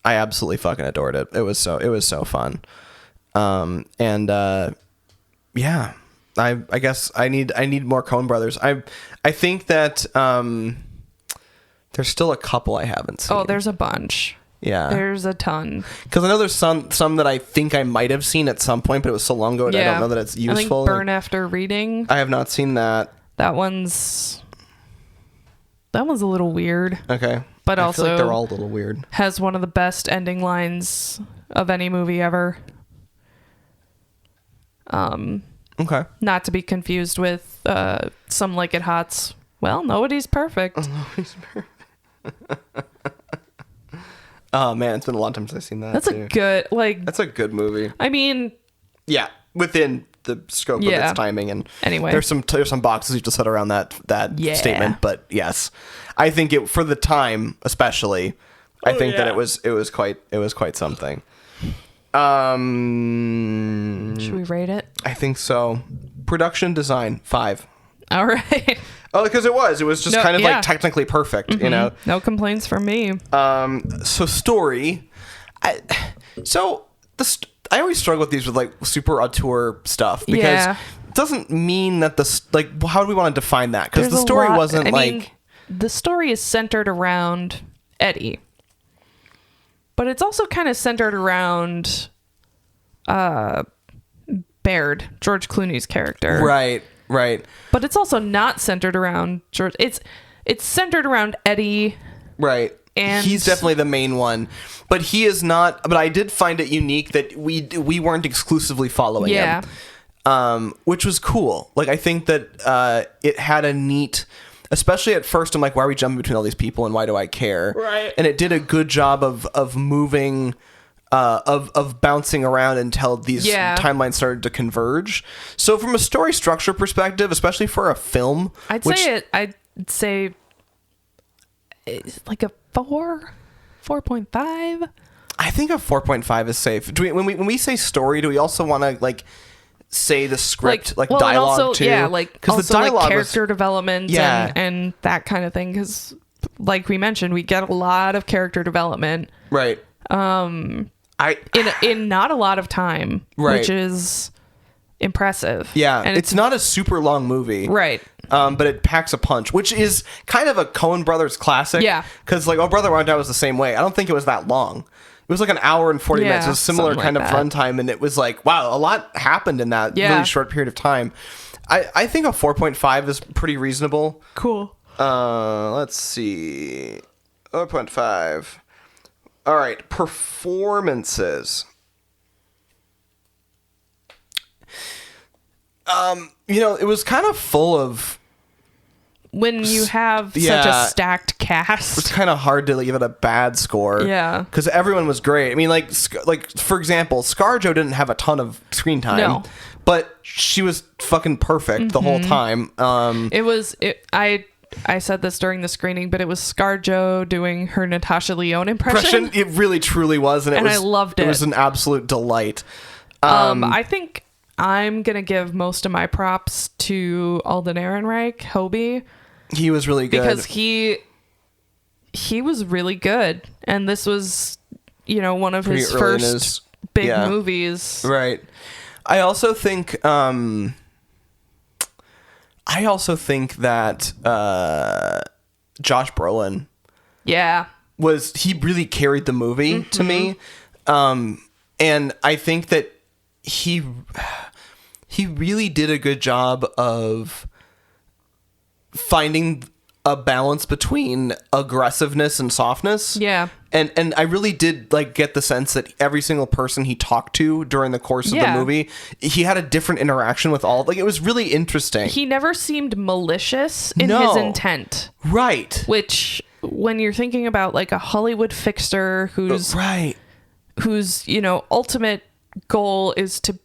I absolutely fucking adored it. It was so fun. I guess I need more Coen Brothers. I think that there's still a couple I haven't seen. Oh, there's a bunch. Yeah. There's a ton. Because I know there's some that I think I might have seen at some point, but it was so long ago, and I don't know that it's useful. I think Burn After Reading. I have not seen that. That one's a little weird. Okay. But I also feel like they're all a little weird. Has one of the best ending lines of any movie ever. Okay. Not to be confused with Some Like It Hot's, well, nobody's perfect. Nobody's perfect. Oh man, it's been a long time since I've seen that. That's a good movie. I mean, yeah, within the scope of its timing, and anyway, there's some boxes you have to set around that statement. But yes, I think it, for the time especially, I think that it was quite something. Should we rate it? I think so. Production design 5. All right. Oh, because it was just kind of like technically perfect, you know. No complaints from me. So story, I always struggle with these with like super auteur stuff, because it doesn't mean that how do we want to define that? Because the story wasn't the story is centered around Eddie, but it's also kind of centered around Baird, George Clooney's character. Right. But it's also not centered around George. It's centered around Eddie. Right. And he's definitely the main one. But he is not, but I did find it unique that we weren't exclusively following him. Which was cool. Like, I think that it had a neat especially at first, I'm like, why are we jumping between all these people and why do I care? Right. And it did a good job of moving, of bouncing around until these timelines started to converge. So from a story structure perspective, especially for a film, I'd say it's like a 4.5. I think a 4.5 is safe. When we say story, do we also want to like say the script, like dialogue and also, too? Yeah, like because the dialogue, like character development, and that kind of thing. Because, like we mentioned, we get a lot of character development, right? In not a lot of time, right, which is impressive. Yeah, and it's not a super long movie, right? But it packs a punch, which is kind of a Coen Brothers classic. Yeah, because like Oh Brother Where Art Thou was the same way. I don't think it was that long. It was like an hour and 40 minutes. It was a similar kind of runtime, and it was like, wow, a lot happened in that really short period of time. I think a 4.5 is pretty reasonable. Cool. Let's see. 4.5. All right, performances. It was kind of full of... When you have such a stacked cast, it's kind of hard to give it a bad score. Yeah, because everyone was great. I mean, like for example, ScarJo didn't have a ton of screen time, but she was fucking perfect the whole time. I said this during the screening, but it was ScarJo doing her Natasha Lyonne impression. It really truly was, and I loved it. It was an absolute delight. I think I'm gonna give most of my props to Alden Ehrenreich, Hobie. He was really good because he was really good, and this was one of his first big movies. Right. I also think that Josh Brolin, he really carried the movie to me, and I think that he really did a good job of finding a balance between aggressiveness and softness. Yeah. And I really did get the sense that every single person he talked to during the course of the movie, he had a different interaction with all. It was really interesting. He never seemed malicious in his intent. Right. Which, when you're thinking about a Hollywood fixer whose ultimate goal is to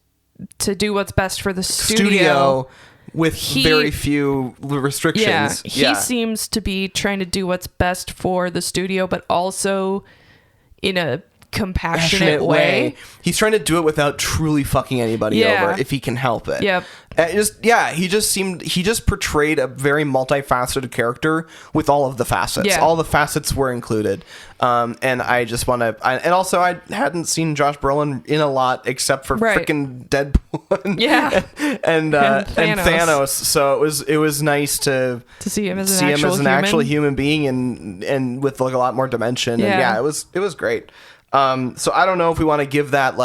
do what's best for the studio with very few restrictions. He seems to be trying to do what's best for the studio, but also in a compassionate way. He's trying to do it without truly fucking anybody over if he can help it. Yep. He just portrayed a very multifaceted character with all of the facets. Yeah. All the facets were included. And I just want to, and also I hadn't seen Josh Brolin in a lot except for freaking Deadpool and Thanos. So it was nice to see him as an actual human being and with a lot more dimension. Yeah. And it was great. So I don't know if we want to give that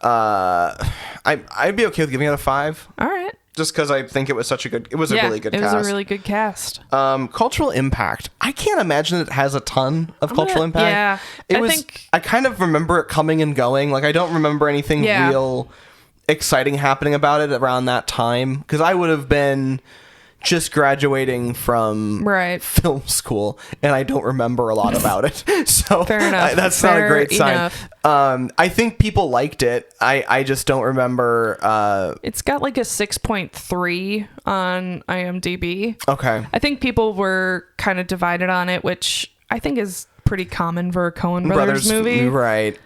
I'd be okay with giving it a 5. All right. Just because I think it was a really good cast. It was a really good cast. Cultural impact. I can't imagine it has a ton of cultural impact. Yeah. I kind of remember it coming and going. I don't remember anything real exciting happening about it around that time. Because I would have been just graduating from film school, and I don't remember a lot about it. So fair enough. That's not a great sign. I think people liked it. I just don't remember. It's got a 6.3 on IMDb. Okay. I think people were kind of divided on it, which I think is pretty common for a Coen Brothers movie. Right.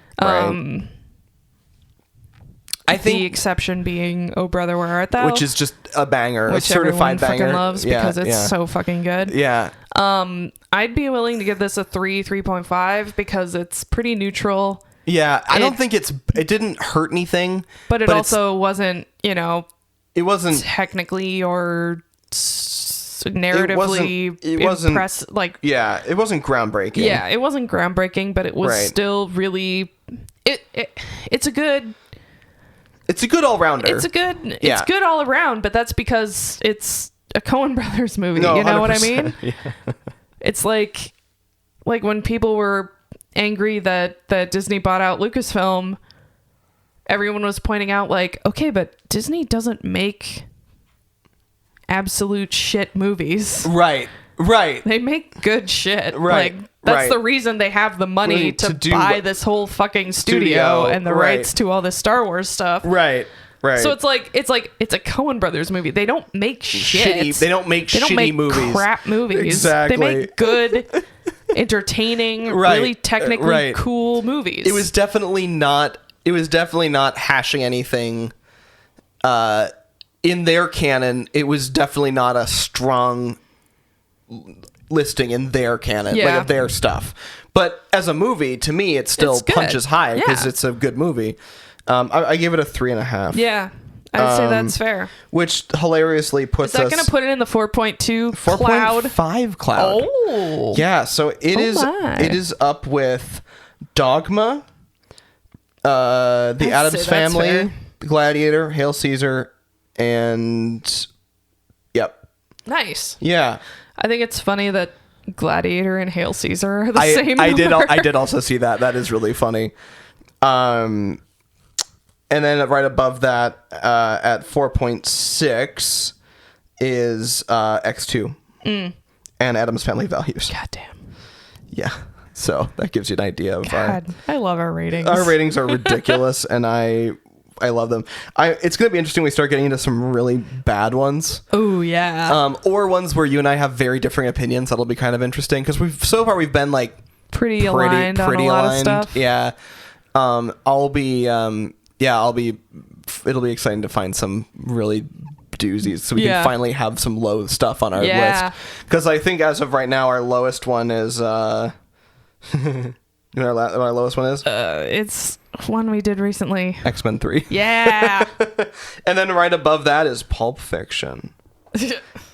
I think the exception being "Oh Brother, Where Art Thou," which is just a banger, which a certified banger. Fucking loves because it's so fucking good. Yeah. I'd be willing to give this a 3.5 because it's pretty neutral. Yeah, I don't think it didn't hurt anything, but it also wasn't, it wasn't technically or narratively it wasn't it wasn't groundbreaking. Yeah, it wasn't groundbreaking, but it was still really it's a good all-rounder. It's good all around, but that's because it's a Coen Brothers movie. No, you know 100%. what I mean? Yeah. It's like when people were angry that Disney bought out Lucasfilm, everyone was pointing out okay, but Disney doesn't make absolute shit movies. Right. They make good shit. Right. Like, that's the reason they have the money to buy this whole fucking studio and the rights to all this Star Wars stuff. Right. So it's a Coen Brothers movie. They don't make shit. They don't make movies. Crap movies. Exactly. They make good, entertaining, really technically cool movies. It was definitely not hashing anything in their canon. It was definitely not a strong listing in their canon, like of their stuff. But as a movie, to me, it still punches high because it's a good movie. I gave it a 3.5. Yeah, I'd say that's fair. Which hilariously puts us... Is that going to put it in the 4.2 cloud? 4.5 cloud. Oh. Yeah, so it is up with Dogma, The Addams Family, Gladiator, Hail Caesar, and... Yep. Nice. Yeah. I think it's funny that Gladiator and Hail Caesar are the same number. I did also see that. That is really funny. And then right above that, at 4.6, is X2 and Addams Family Values. Goddamn. Yeah. So that gives you an idea of I love our ratings. Our ratings are ridiculous, and I love them. It's going to be interesting when we start getting into some really bad ones. Oh, yeah. Or ones where you and I have very differing opinions. That'll be kind of interesting, because we've been like pretty aligned on a lot of stuff. Yeah. It'll be exciting to find some really doozies, so we can finally have some low stuff on our list. Because I think as of right now, our lowest one is... you know what our lowest one is? It's one we did recently. X-Men 3. Yeah. And then right above that is Pulp Fiction.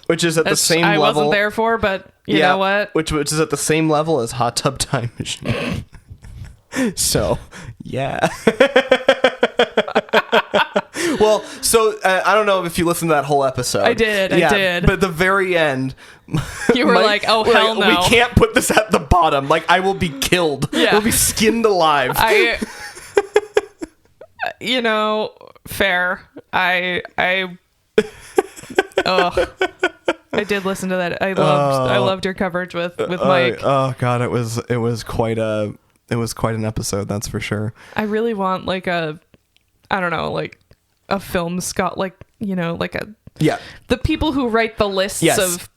Which is at the same level... I wasn't there for, but you know what? Which is at the same level as Hot Tub Time Machine. So, yeah. Well, so I don't know if you listened to that whole episode. I did. But at the very end, you were like, "Oh hell no, we can't put this at the bottom. Like, I will be killed. Yeah. We'll be skinned alive." Fair. I did listen to that. I loved your coverage with Mike. Oh God, it was quite an episode, that's for sure. I really want like a film the people who write the lists of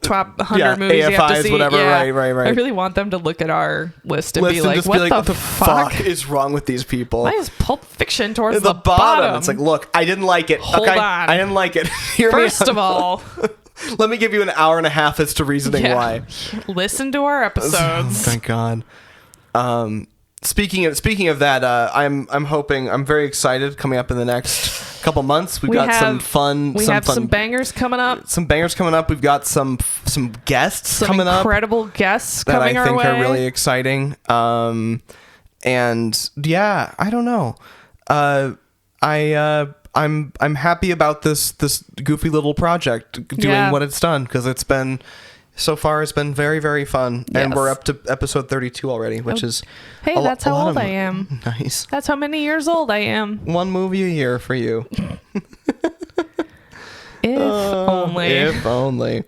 top 100 movies AFIs, you have to see. Whatever. Yeah. Right. I really want them to look at our list and be like, what the fuck is wrong with these people? Why is Pulp Fiction towards the bottom? It's like, look, I didn't like it. Hold on. I didn't like it. First of all, let me give you an hour and a half as to reasoning why. Listen to our episodes. Oh, thank God. Speaking of that, I'm very excited coming up in the next couple months. We have some bangers coming up. We've got some guests coming up. Incredible guests coming our way. That I think are really exciting. And yeah, I don't know. I'm happy about this goofy little project doing what it's done, because it's been very, very fun. Yes. And we're up to episode 32 already, which is... Hey, that's how old I am. Nice. That's how many years old I am. One movie a year for you. If only.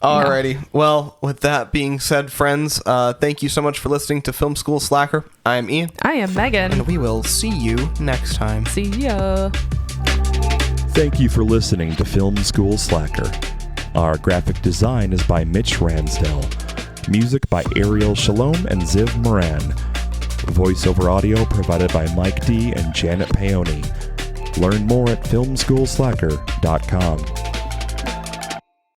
Alrighty. Yeah. Well, with that being said, friends, thank you so much for listening to Film School Slacker. I'm Ian. I am Megan. And we will see you next time. See ya. Thank you for listening to Film School Slacker. Our graphic design is by Mitch Ransdell. Music by Ariel Shalom and Ziv Moran. Voiceover audio provided by Mike D and Janet Paoni. Learn more at filmschoolslacker.com.